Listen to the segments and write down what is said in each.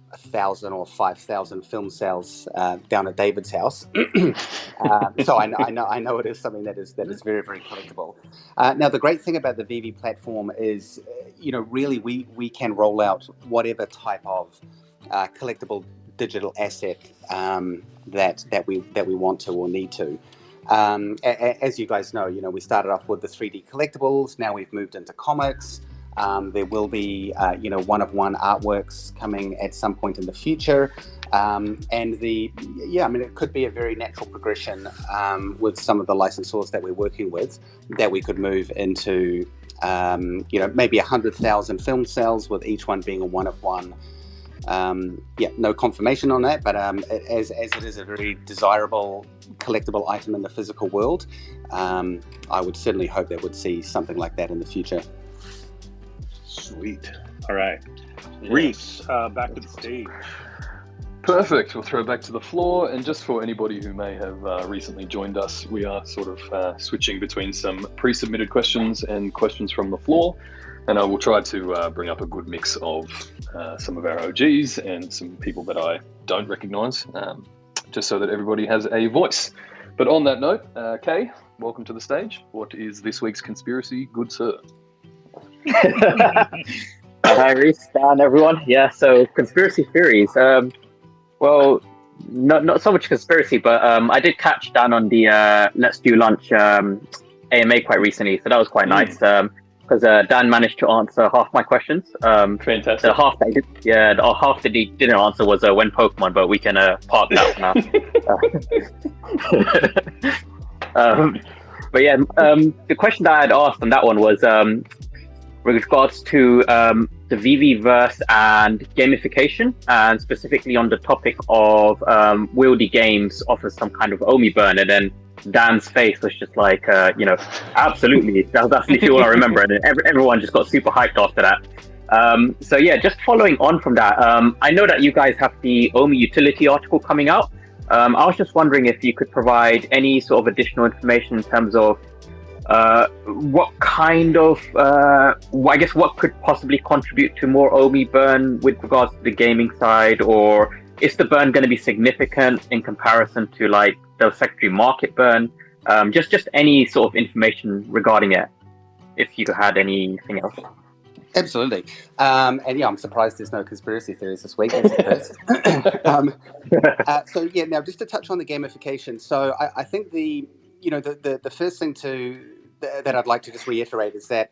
1,000 or 5,000 film cells down at David's house. So I know it is something that is very, very collectible. Now, the great thing about the VeVe platform is, really we can roll out whatever type of collectible digital asset that we want to or need to. As you guys know, we started off with the 3D collectibles. Now we've moved into comics. There will be, one-of-one artworks coming at some point in the future. It could be a very natural progression with some of the licensors that we're working with, that we could move into, maybe 100,000 film cells, with each one being a one-of-one. No confirmation on that, but as it is a very desirable collectible item in the physical world, I would certainly hope that we'd see something like that in the future. Sweet. All right. Yes. Reese, back to the stage. Perfect. We'll throw back to the floor. And just for anybody who may have recently joined us, we are sort of switching between some pre-submitted questions and questions from the floor. And I will try to bring up a good mix of some of our OGs and some people that I don't recognize, just so that everybody has a voice. But on that note, Kay, welcome to the stage. What is this week's conspiracy, good sir? Hi, Reese, Dan, everyone. Yeah, so conspiracy theories. Well, not so much conspiracy, but I did catch Dan on the Let's Do Lunch AMA quite recently, so that was quite nice. Because Dan managed to answer half my questions. Fantastic. The half that he did, the half that he didn't answer was when Pokemon, but we can park that for now. But yeah, the question that I had asked on that one was with regards to the VeVeVerse and gamification, and specifically on the topic of Wieldy Games offers some kind of Omi burn, and then Dan's face was just like, absolutely. That's literally all I remember. And everyone just got super hyped after that. So yeah, just following on from that, I know that you guys have the Omi utility article coming out. I was just wondering if you could provide any sort of additional information in terms of what kind of, what could possibly contribute to more Omi burn with regards to the gaming side, or is the burn going to be significant in comparison to like the secondary market burn? Just any sort of information regarding it, if you had anything else. Absolutely. And yeah, I'm surprised there's no conspiracy theories this week. Now just to touch on the gamification. So I think the first thing that I'd like to just reiterate is that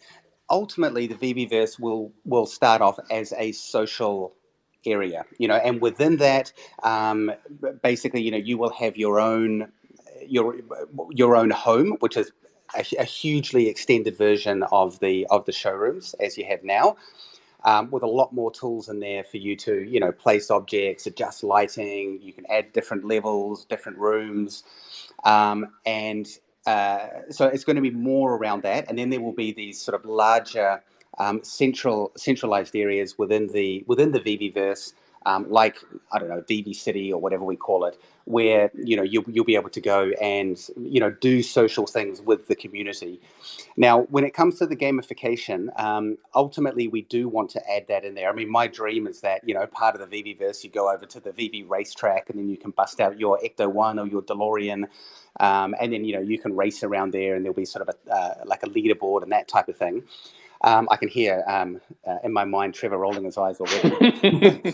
ultimately the VeVeVerse will start off as a social area, and within that, basically, you will have your own home, which is a hugely extended version of the showrooms as you have now, with a lot more tools in there for you to place objects, adjust lighting. You can add different levels, different rooms, and so it's going to be more around that. And then there will be these sort of larger centralized areas within the VeVeVerse, like, I don't know, VeVe City or whatever we call it, where you'll be able to go and do social things with the community. Now, when it comes to the gamification, ultimately we do want to add that in there. I mean, my dream is that part of the VeVeVerse, you go over to the VeVe racetrack, and then you can bust out your Ecto One or your DeLorean, and then you can race around there, and there'll be sort of like a leaderboard and that type of thing. I can hear in my mind Trevor rolling his eyes already.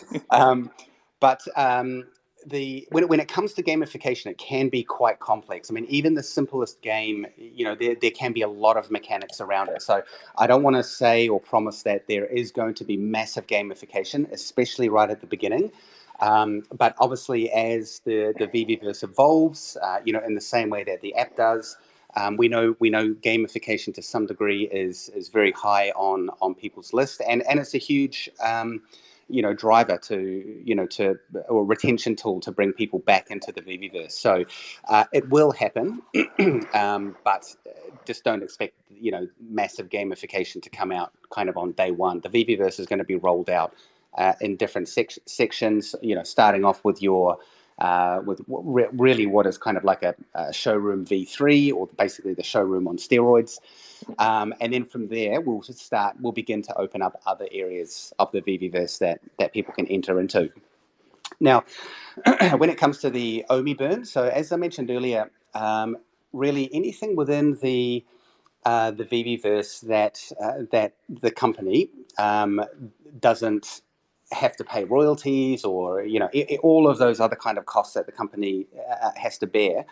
When it comes to gamification, it can be quite complex. I mean, even the simplest game, there can be a lot of mechanics around it. So I don't want to say or promise that there is going to be massive gamification, especially right at the beginning. But obviously, as the VeVeVerse evolves, in the same way that the app does, we know gamification to some degree is very high on people's list, and it's a huge driver or retention tool to bring people back into the VeVeVerse. So it will happen, but just don't expect massive gamification to come out kind of on day one. The VeVeVerse is going to be rolled out in different sections. Starting off with your really what is kind of like a showroom V3, or basically the showroom on steroids. And then from there, we'll begin to open up other areas of the VeVeVerse that people can enter into. Now, when it comes to the OMI burn, so as I mentioned earlier, really anything within the VeVeVerse that the company doesn't have to pay royalties, or all of those other kind of costs that the company has to bear.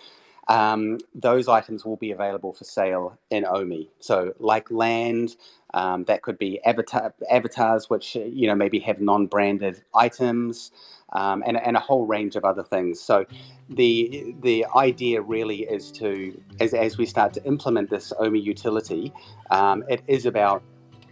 Those items will be available for sale in OMI. So like land, that could be avatars, which maybe have non-branded items, and a whole range of other things. So the idea really is to, as we start to implement this OMI utility, it is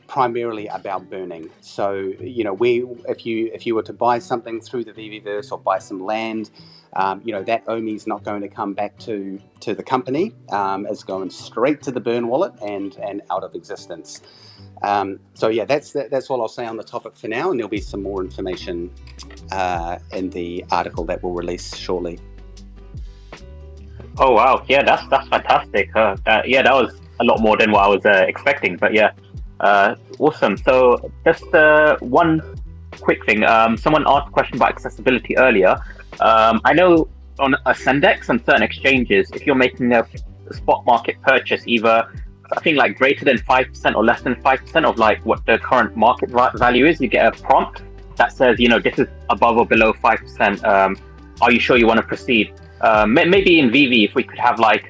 primarily about burning. So if you were to buy something through the VeVeVerse or buy some land, that OMI is not going to come back to the company. It's going straight to the burn wallet and out of existence. So yeah, that's all I'll say on the topic for now, and there'll be some more information in the article that we'll release shortly. Oh wow, yeah, that's fantastic. Yeah, that was a lot more than what I was expecting. But yeah, awesome. So just one quick thing. Someone asked a question about accessibility earlier. I know on Sendex and certain exchanges, if you're making a spot market purchase, either I think like greater than 5% or less than 5% of like what the current market value is, you get a prompt that says, this is above or below 5%. Are you sure you want to proceed? Maybe in VeVe, if we could have like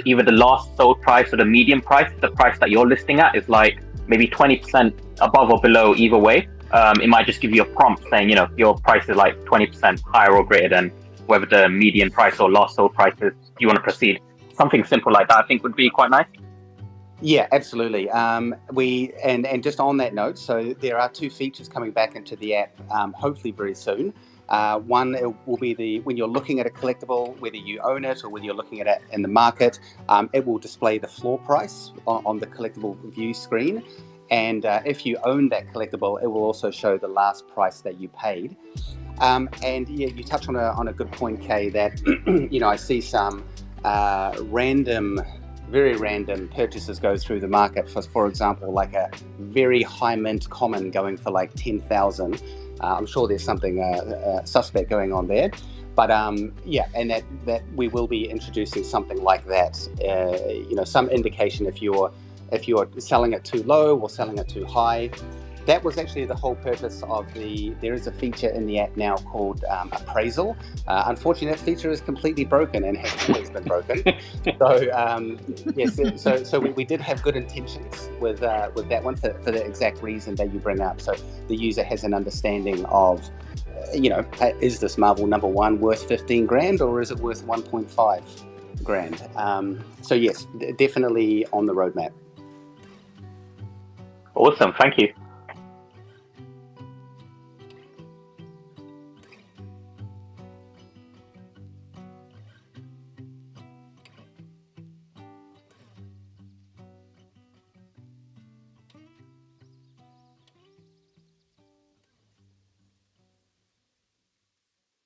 either the last sold price or the median price, the price that you're listing at is like maybe 20% above or below either way. It might just give you a prompt saying, your price is like 20% higher or greater than whether the median price or last sold price is. Do you want to proceed? Something simple like that, I think, would be quite nice. Yeah, absolutely. And just on that note, so there are two features coming back into the app, hopefully very soon. One, it will be when you're looking at a collectible, whether you own it or whether you're looking at it in the market, it will display the floor price on the collectible view screen. And if you own that collectible, it will also show the last price that you paid. And yeah, you touch on a good point, Kay, that I see some very random purchases go through the market for example, like a very high mint common going for like 10,000. I'm sure there's something suspect going on there, but yeah, and that we will be introducing something like that. Some indication if you're selling it too low or selling it too high. That was actually the whole purpose of there is a feature in the app now called appraisal. Unfortunately, that feature is completely broken and has always been broken. So yes, so we did have good intentions with that one for the exact reason that you bring up. So the user has an understanding of, is this Marvel #1 worth 15 grand or is it worth 1.5 grand? So yes, definitely on the roadmap. Awesome, thank you.